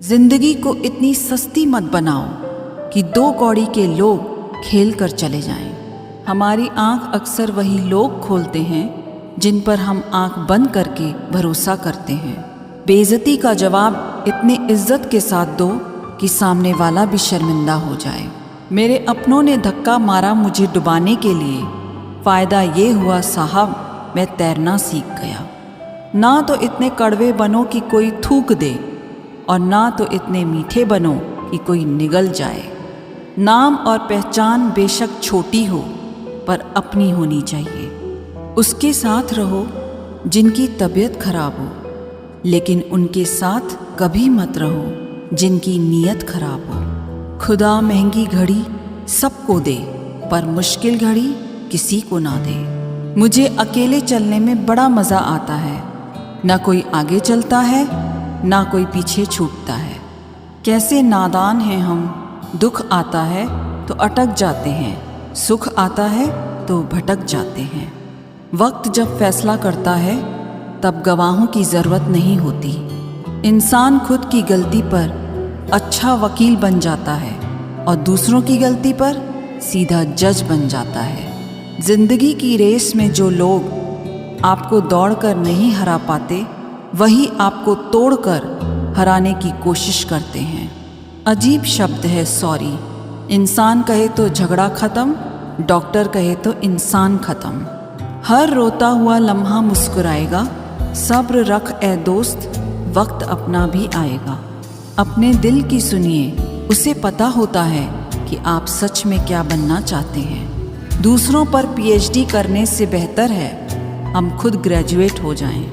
जिंदगी को इतनी सस्ती मत बनाओ कि दो कौड़ी के लोग खेल कर चले जाएं। हमारी आंख अक्सर वही लोग खोलते हैं जिन पर हम आंख बंद करके भरोसा करते हैं। बेइज्जती का जवाब इतनी इज्जत के साथ दो कि सामने वाला भी शर्मिंदा हो जाए। मेरे अपनों ने धक्का मारा मुझे डुबाने के लिए, फ़ायदा ये हुआ साहब मैं तैरना सीख गया। ना तो इतने कड़वे बनो कि कोई थूक दे और ना तो इतने मीठे बनो कि कोई निगल जाए। नाम और पहचान बेशक छोटी हो पर अपनी होनी चाहिए। उसके साथ रहो जिनकी तबीयत खराब हो, लेकिन उनके साथ कभी मत रहो जिनकी नीयत खराब हो। खुदा महंगी घड़ी सबको दे पर मुश्किल घड़ी किसी को ना दे। मुझे अकेले चलने में बड़ा मज़ा आता है। ना कोई आगे चलता है ना कोई पीछे छूटता है। कैसे नादान हैं हम, दुख आता है तो अटक जाते हैं, सुख आता है तो भटक जाते हैं। वक्त जब फैसला करता है तब गवाहों की ज़रूरत नहीं होती। इंसान खुद की गलती पर अच्छा वकील बन जाता है और दूसरों की गलती पर सीधा जज बन जाता है। जिंदगी की रेस में जो लोग आपको दौड़कर नहीं हरा पाते, वही आपको तोड़कर हराने की कोशिश करते हैं। अजीब शब्द है सॉरी। इंसान कहे तो झगड़ा ख़त्म, डॉक्टर कहे तो इंसान ख़त्म। हर रोता हुआ लम्हा मुस्कुराएगा, सब्र रख ए दोस्त, वक्त अपना भी आएगा। अपने दिल की सुनिए, उसे पता होता है कि आप सच में क्या बनना चाहते हैं। दूसरों पर पीएचडी करने से बेहतर है हम खुद ग्रेजुएट हो जाएं।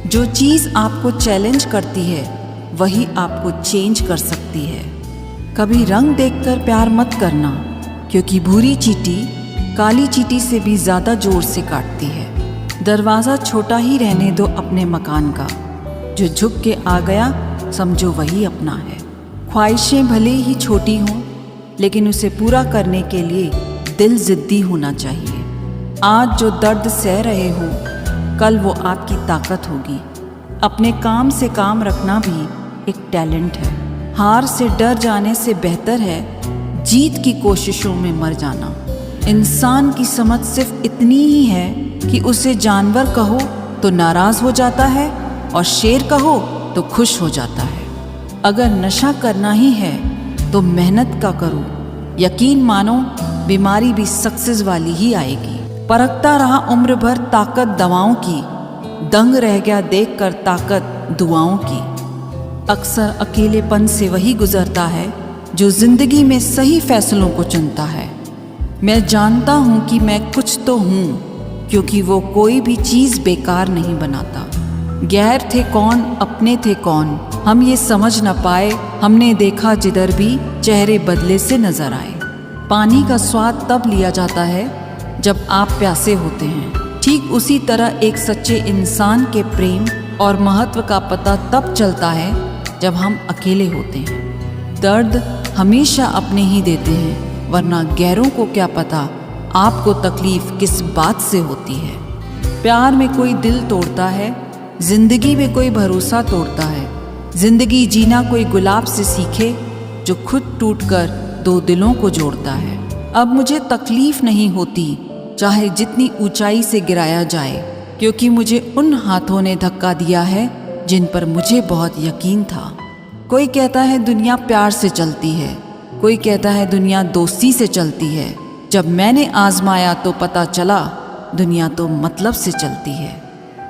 जो चीज़ आपको चैलेंज करती है वही आपको चेंज कर सकती है। कभी रंग देखकर प्यार मत करना, क्योंकि भूरी चींटी काली चींटी से भी ज़्यादा जोर से काटती है। दरवाज़ा छोटा ही रहने दो अपने मकान का, जो झुक के आ गया समझो वही अपना है। ख्वाहिशें भले ही छोटी हों, लेकिन उसे पूरा करने के लिए दिल ज़िद्दी होना चाहिए। आज जो दर्द सह रहे हो, कल वो आपकी ताकत होगी। अपने काम से काम रखना भी एक टैलेंट है। हार से डर जाने से बेहतर है जीत की कोशिशों में मर जाना। इंसान की समझ सिर्फ इतनी ही है कि उसे जानवर कहो तो नाराज़ हो जाता है और शेर कहो तो खुश हो जाता है। अगर नशा करना ही है तो मेहनत का करो। यकीन मानो बीमारी भी सक्सेस वाली ही आएगी। परखता रहा उम्र भर ताकत दवाओं की, दंग रह गया देखकर ताकत दुआओं की। अक्सर अकेलेपन से वही गुजरता है जो जिंदगी में सही फैसलों को चुनता है। मैं जानता हूँ कि मैं कुछ तो हूँ, क्योंकि वो कोई भी चीज़ बेकार नहीं बनाता। गैर थे कौन अपने थे कौन, हम ये समझ न पाए। हमने देखा जिधर भी चेहरे बदले से नजर आए। पानी का स्वाद तब लिया जाता है जब आप प्यासे होते हैं। ठीक उसी तरह एक सच्चे इंसान के प्रेम और महत्व का पता तब चलता है जब हम अकेले होते हैं। दर्द हमेशा अपने ही देते हैं, वरना गैरों को क्या पता आपको तकलीफ किस बात से होती है। प्यार में कोई दिल तोड़ता है, जिंदगी में कोई भरोसा तोड़ता है। जिंदगी जीना कोई गुलाब से सीखे जो खुद टूटकर दो दिलों को जोड़ता है। अब मुझे तकलीफ नहीं होती चाहे जितनी ऊंचाई से गिराया जाए, क्योंकि मुझे उन हाथों ने धक्का दिया है जिन पर मुझे बहुत यकीन था। कोई कहता है दुनिया प्यार से चलती है, कोई कहता है दुनिया दोस्ती से चलती है। जब मैंने आजमाया तो पता चला दुनिया तो मतलब से चलती है।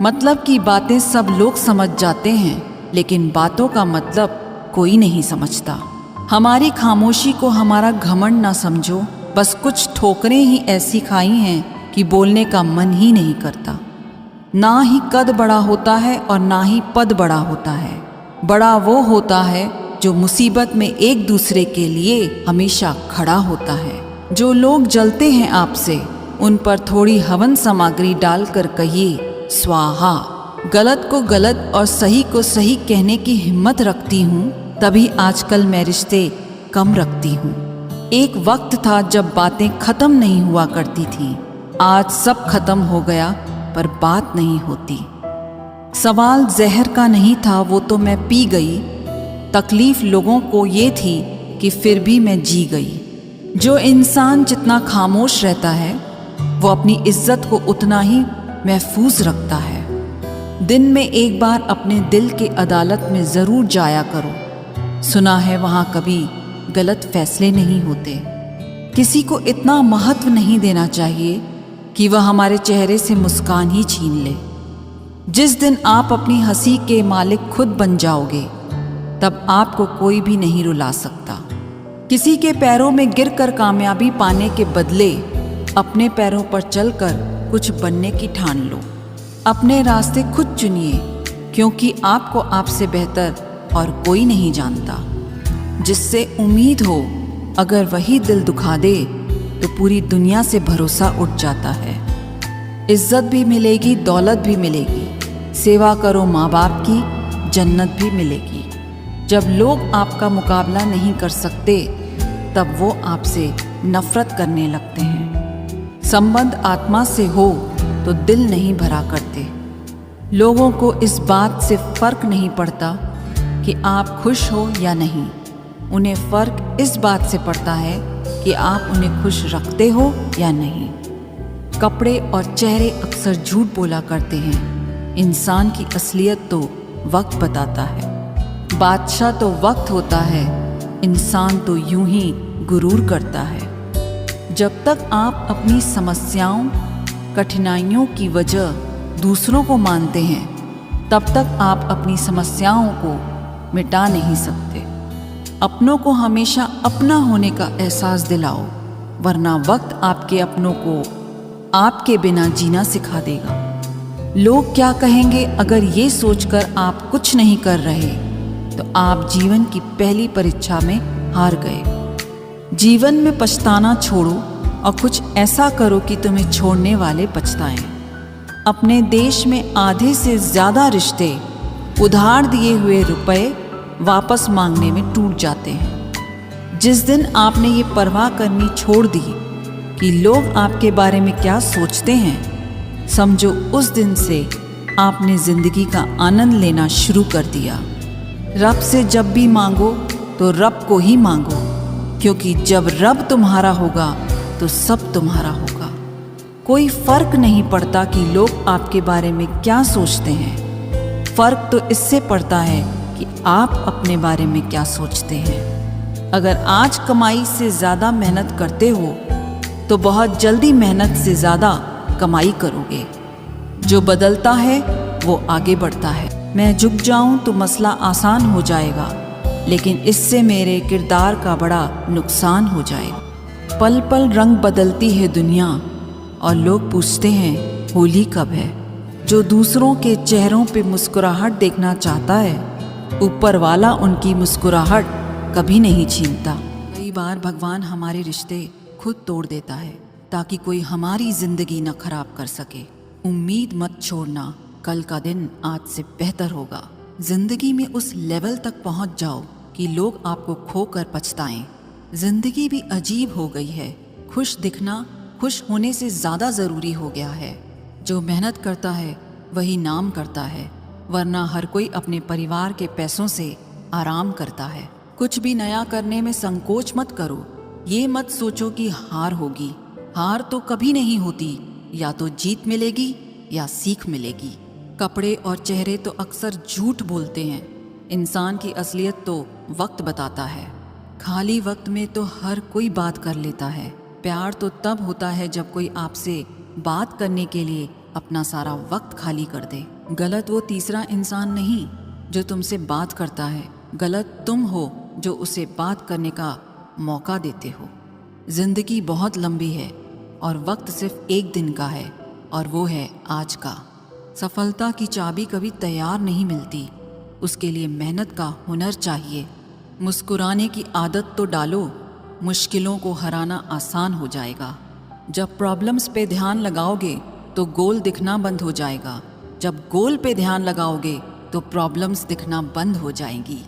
मतलब की बातें सब लोग समझ जाते हैं, लेकिन बातों का मतलब कोई नहीं समझता। हमारी खामोशी को हमारा घमंड ना समझो, बस कुछ ठोकरें ही ऐसी खाई हैं कि बोलने का मन ही नहीं करता। ना ही कद बड़ा होता है और ना ही पद बड़ा होता है। बड़ा वो होता है जो मुसीबत में एक दूसरे के लिए हमेशा खड़ा होता है। जो लोग जलते हैं आपसे, उन पर थोड़ी हवन सामग्री डालकर कहिए स्वाहा। गलत को गलत और सही को सही कहने की हिम्मत रखती हूँ, तभी आजकल मैं रिश्ते कम रखती हूँ। एक वक्त था जब बातें खत्म नहीं हुआ करती थीं। आज सब खत्म हो गया पर बात नहीं होती। सवाल जहर का नहीं था, वो तो मैं पी गई। तकलीफ लोगों को ये थी कि फिर भी मैं जी गई। जो इंसान जितना खामोश रहता है वो अपनी इज्जत को उतना ही महफूज रखता है। दिन में एक बार अपने दिल की अदालत में ज़रूर जाया करो। सुना है वहाँ कभी गलत फैसले नहीं होते। किसी को इतना महत्व नहीं देना चाहिए कि वह हमारे चेहरे से मुस्कान ही छीन ले। जिस दिन आप अपनी हंसी के मालिक खुद बन जाओगे तब आपको कोई भी नहीं रुला सकता। किसी के पैरों में गिरकर कामयाबी पाने के बदले अपने पैरों पर चलकर कुछ बनने की ठान लो। अपने रास्ते खुद चुनिए, क्योंकि आपको आपसे बेहतर और कोई नहीं जानता। जिससे उम्मीद हो अगर वही दिल दुखा दे तो पूरी दुनिया से भरोसा उठ जाता है। इज्जत भी मिलेगी, दौलत भी मिलेगी। सेवा करो माँ बाप की, जन्नत भी मिलेगी। जब लोग आपका मुकाबला नहीं कर सकते तब वो आपसे नफरत करने लगते हैं। संबंध आत्मा से हो तो दिल नहीं भरा करते। लोगों को इस बात से फर्क नहीं पड़ता कि आप खुश हो या नहीं। उन्हें फर्क इस बात से पड़ता है कि आप उन्हें खुश रखते हो या नहीं। कपड़े और चेहरे अक्सर झूठ बोला करते हैं। इंसान की असलियत तो वक्त बताता है। बादशाह तो वक्त होता है, इंसान तो यूं ही गुरूर करता है। जब तक आप अपनी समस्याओं, कठिनाइयों की वजह दूसरों को मानते हैं तब तक आप अपनी समस्याओं को मिटा नहीं सकते। अपनों को हमेशा अपना होने का एहसास दिलाओ, वरना वक्त आपके अपनों को आपके बिना जीना सिखा देगा। लोग क्या कहेंगे अगर ये सोचकर आप कुछ नहीं कर रहे तो आप जीवन की पहली परीक्षा में हार गए। जीवन में पछताना छोड़ो और कुछ ऐसा करो कि तुम्हें छोड़ने वाले पछताएं। अपने देश में आधे से ज़्यादा रिश्ते उधार दिए हुए रुपए वापस मांगने में टूट जाते हैं। जिस दिन आपने ये परवाह करनी छोड़ दी कि लोग आपके बारे में क्या सोचते हैं, समझो उस दिन से आपने ज़िंदगी का आनंद लेना शुरू कर दिया। रब से जब भी मांगो तो रब को ही मांगो, क्योंकि जब रब तुम्हारा होगा तो सब तुम्हारा होगा। कोई फर्क नहीं पड़ता कि लोग आपके बारे में क्या सोचते हैं। फर्क तो इससे पड़ता है कि आप अपने बारे में क्या सोचते हैं। अगर आज कमाई से ज़्यादा मेहनत करते हो तो बहुत जल्दी मेहनत से ज़्यादा कमाई करोगे। जो बदलता है वो आगे बढ़ता है। मैं झुक जाऊं तो मसला आसान हो जाएगा, लेकिन इससे मेरे किरदार का बड़ा नुकसान हो जाएगा। पल पल रंग बदलती है दुनिया और लोग पूछते हैं होली कब है। जो दूसरों के चेहरों पे मुस्कुराहट देखना चाहता है, ऊपर वाला उनकी मुस्कुराहट कभी नहीं छीनता। कई बार भगवान हमारे रिश्ते खुद तोड़ देता है ताकि कोई हमारी जिंदगी न खराब कर सके। उम्मीद मत छोड़ना, कल का दिन आज से बेहतर होगा। जिंदगी में उस लेवल तक पहुंच जाओ कि लोग आपको खोकर पछताएं। जिंदगी भी अजीब हो गई है। खुश दिखना खुश होने से ज़्यादा ज़रूरी हो गया है। जो मेहनत करता है वही नाम करता है, वरना हर कोई अपने परिवार के पैसों से आराम करता है। कुछ भी नया करने में संकोच मत करो। ये मत सोचो कि हार होगी। हार तो कभी नहीं होती, या तो जीत मिलेगी या सीख मिलेगी। कपड़े और चेहरे तो अक्सर झूठ बोलते हैं। इंसान की असलियत तो वक्त बताता है। खाली वक्त में तो हर कोई बात कर लेता है। प्यार तो तब होता है जब कोई आपसे बात करने के लिए अपना सारा वक्त खाली कर दे। गलत वो तीसरा इंसान नहीं जो तुमसे बात करता है, गलत तुम हो जो उसे बात करने का मौका देते हो। जिंदगी बहुत लंबी है और वक्त सिर्फ एक दिन का है, और वो है आज का। सफलता की चाबी कभी तैयार नहीं मिलती, उसके लिए मेहनत का हुनर चाहिए। मुस्कुराने की आदत तो डालो, मुश्किलों को हराना आसान हो जाएगा। जब प्रॉब्लम्स पे ध्यान लगाओगे तो गोल दिखना बंद हो जाएगा। जब गोल पे ध्यान लगाओगे तो प्रॉब्लम्स दिखना बंद हो जाएंगी।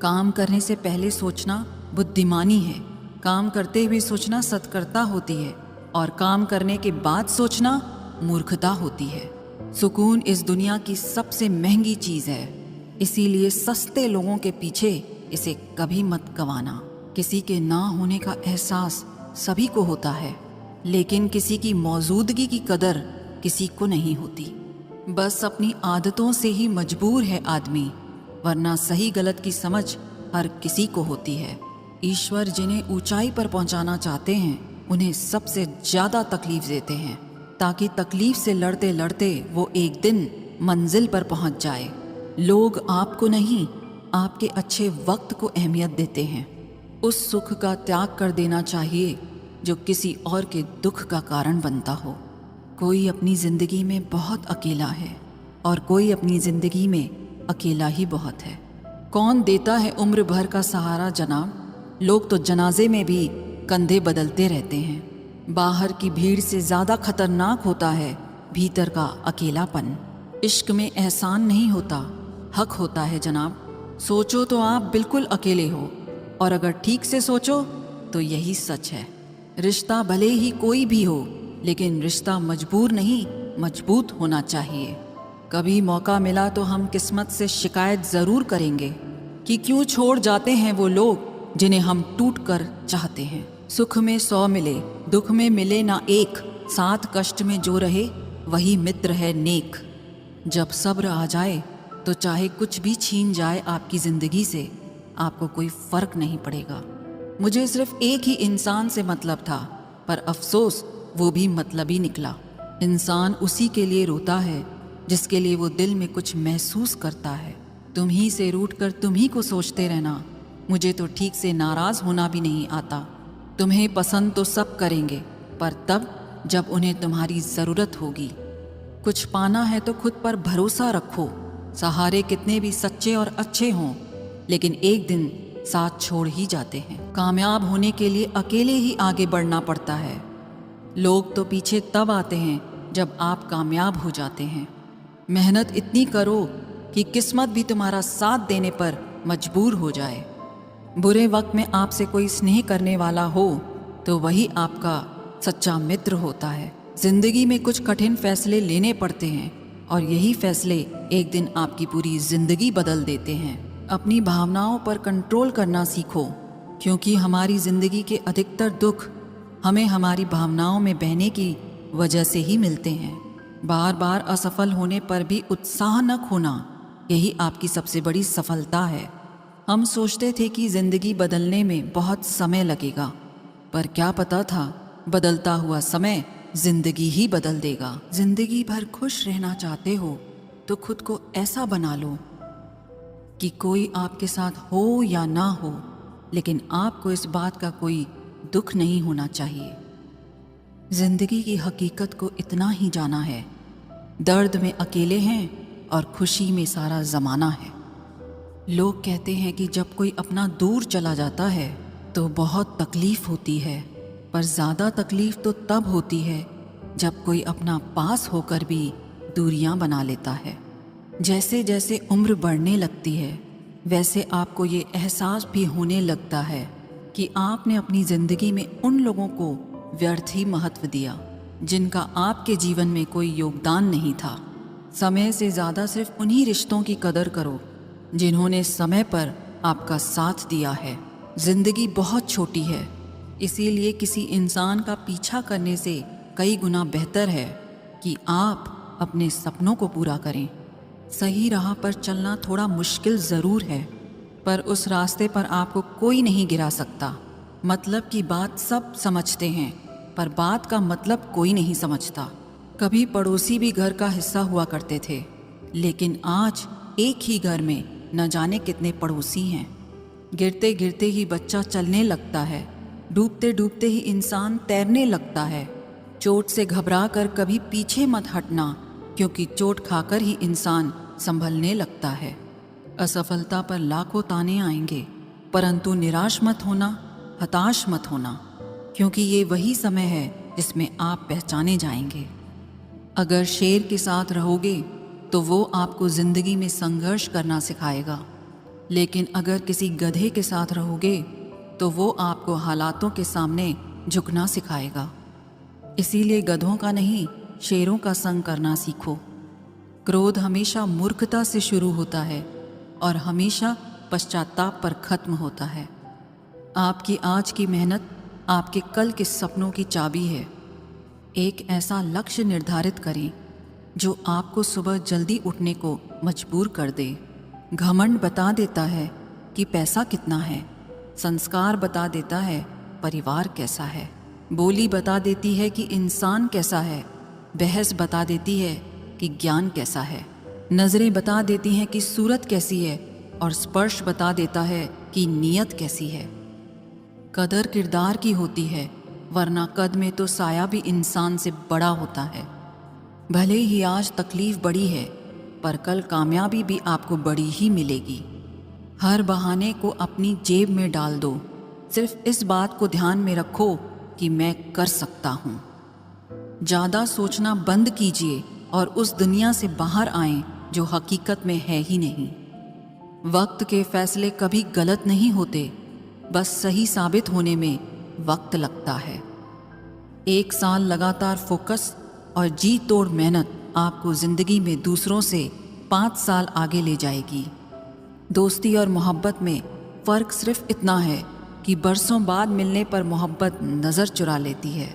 काम करने से पहले सोचना बुद्धिमानी है। काम करते हुए सोचना सतर्कता होती है, और काम करने के बाद सोचना मूर्खता होती है। सुकून इस दुनिया की सबसे महंगी चीज़ है, इसीलिए सस्ते लोगों के पीछे इसे कभी मत गंवाना। किसी के ना होने का एहसास सभी को होता है, लेकिन किसी की मौजूदगी की कदर किसी को नहीं होती। बस अपनी आदतों से ही मजबूर है आदमी, वरना सही गलत की समझ हर किसी को होती है। ईश्वर जिन्हें ऊंचाई पर पहुंचाना चाहते हैं उन्हें सबसे ज्यादा तकलीफ देते हैं, ताकि तकलीफ से लड़ते लड़ते वो एक दिन मंजिल पर पहुंच जाए। लोग आपको नहीं, आपके अच्छे वक्त को अहमियत देते हैं। उस सुख का त्याग कर देना चाहिए जो किसी और के दुख का कारण बनता हो। कोई अपनी जिंदगी में बहुत अकेला है और कोई अपनी जिंदगी में अकेला ही बहुत है। कौन देता है उम्र भर का सहारा जनाब? लोग तो जनाजे में भी कंधे बदलते रहते हैं। बाहर की भीड़ से ज़्यादा खतरनाक होता है भीतर का अकेलापन। इश्क में एहसान नहीं होता, हक होता है जनाब। सोचो तो आप बिल्कुल अकेले हो, और अगर ठीक से सोचो तो यही सच है। रिश्ता भले ही कोई भी हो, लेकिन रिश्ता मजबूर नहीं, मजबूत होना चाहिए। कभी मौका मिला तो हम किस्मत से शिकायत ज़रूर करेंगे कि क्यों छोड़ जाते हैं वो लोग जिन्हें हम टूट कर चाहते हैं। सुख में 100 मिले, दुख में मिले ना एक, साथ कष्ट में जो रहे वही मित्र है नेक। जब सब्र आ जाए तो चाहे कुछ भी छीन जाए आपकी ज़िंदगी से, आपको कोई फ़र्क नहीं पड़ेगा। मुझे सिर्फ एक ही इंसान से मतलब था, पर अफसोस वो भी मतलबी निकला। इंसान उसी के लिए रोता है जिसके लिए वो दिल में कुछ महसूस करता है। तुम ही से रूठ कर तुम ही को सोचते रहना, मुझे तो ठीक से नाराज़ होना भी नहीं आता। तुम्हें पसंद तो सब करेंगे, पर तब जब उन्हें तुम्हारी ज़रूरत होगी। कुछ पाना है तो खुद पर भरोसा रखो। सहारे कितने भी सच्चे और अच्छे हों, लेकिन एक दिन साथ छोड़ ही जाते हैं। कामयाब होने के लिए अकेले ही आगे बढ़ना पड़ता है। लोग तो पीछे तब आते हैं जब आप कामयाब हो जाते हैं। मेहनत इतनी करो कि किस्मत भी तुम्हारा साथ देने पर मजबूर हो जाए। बुरे वक्त में आपसे कोई स्नेह करने वाला हो तो वही आपका सच्चा मित्र होता है। जिंदगी में कुछ कठिन फैसले लेने पड़ते हैं, और यही फैसले एक दिन आपकी पूरी जिंदगी बदल देते हैं। अपनी भावनाओं पर कंट्रोल करना सीखो, क्योंकि हमारी जिंदगी के अधिकतर दुख हमें हमारी भावनाओं में बहने की वजह से ही मिलते हैं। बार बार असफल होने पर भी उत्साह न खोना, यही आपकी सबसे बड़ी सफलता है। हम सोचते थे कि जिंदगी बदलने में बहुत समय लगेगा, पर क्या पता था बदलता हुआ समय जिंदगी ही बदल देगा। जिंदगी भर खुश रहना चाहते हो तो खुद को ऐसा बना लो कि कोई आपके साथ हो या ना हो, लेकिन आपको इस बात का कोई दुख नहीं होना चाहिए। जिंदगी की हकीकत को इतना ही जाना है, दर्द में अकेले हैं और खुशी में सारा ज़माना है। लोग कहते हैं कि जब कोई अपना दूर चला जाता है तो बहुत तकलीफ़ होती है, पर ज़्यादा तकलीफ़ तो तब होती है जब कोई अपना पास होकर भी दूरियां बना लेता है। जैसे जैसे उम्र बढ़ने लगती है, वैसे आपको ये एहसास भी होने लगता है कि आपने अपनी ज़िंदगी में उन लोगों को व्यर्थ ही महत्व दिया जिनका आपके जीवन में कोई योगदान नहीं था। समय से ज़्यादा सिर्फ उन्हीं रिश्तों की कदर करो जिन्होंने समय पर आपका साथ दिया है। जिंदगी बहुत छोटी है, इसीलिए किसी इंसान का पीछा करने से कई गुना बेहतर है कि आप अपने सपनों को पूरा करें। सही राह पर चलना थोड़ा मुश्किल ज़रूर है, पर उस रास्ते पर आपको कोई नहीं गिरा सकता। मतलब की बात सब समझते हैं, पर बात का मतलब कोई नहीं समझता। कभी पड़ोसी भी घर का हिस्सा हुआ करते थे, लेकिन आज एक ही घर में न जाने कितने पड़ोसी हैं। गिरते गिरते ही बच्चा चलने लगता है, डूबते डूबते ही इंसान तैरने लगता है। चोट से घबरा कर कभी पीछे मत हटना, क्योंकि चोट खाकर ही इंसान संभलने लगता है। असफलता पर लाखों ताने आएंगे, परंतु निराश मत होना, हताश मत होना, क्योंकि ये वही समय है जिसमें आप पहचाने जाएंगे। अगर शेर के साथ रहोगे तो वो आपको ज़िंदगी में संघर्ष करना सिखाएगा, लेकिन अगर किसी गधे के साथ रहोगे तो वो आपको हालातों के सामने झुकना सिखाएगा। इसीलिए गधों का नहीं, शेरों का संग करना सीखो। क्रोध हमेशा मूर्खता से शुरू होता है और हमेशा पश्चाताप पर खत्म होता है। आपकी आज की मेहनत आपके कल के सपनों की चाबी है। एक ऐसा लक्ष्य निर्धारित करें जो आपको सुबह जल्दी उठने को मजबूर कर दे। घमंड बता देता है कि पैसा कितना है, संस्कार बता देता है परिवार कैसा है, बोली बता देती है कि इंसान कैसा है, बहस बता देती है कि ज्ञान कैसा है, नज़रें बता देती हैं कि सूरत कैसी है और स्पर्श बता देता है कि नीयत कैसी है। कदर किरदार की होती है, वरना कद में तो साया भी इंसान से बड़ा होता है। भले ही आज तकलीफ बड़ी है, पर कल कामयाबी भी आपको बड़ी ही मिलेगी। हर बहाने को अपनी जेब में डाल दो, सिर्फ इस बात को ध्यान में रखो कि मैं कर सकता हूँ। ज़्यादा सोचना बंद कीजिए और उस दुनिया से बाहर आएं जो हकीकत में है ही नहीं। वक्त के फैसले कभी गलत नहीं होते, बस सही साबित होने में वक्त लगता है। 1 साल लगातार फोकस और जी तोड़ मेहनत आपको ज़िंदगी में दूसरों से 5 साल आगे ले जाएगी। दोस्ती और मोहब्बत में फ़र्क सिर्फ इतना है कि बरसों बाद मिलने पर मोहब्बत नज़र चुरा लेती है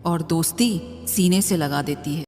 और दोस्ती सीने से लगा देती है।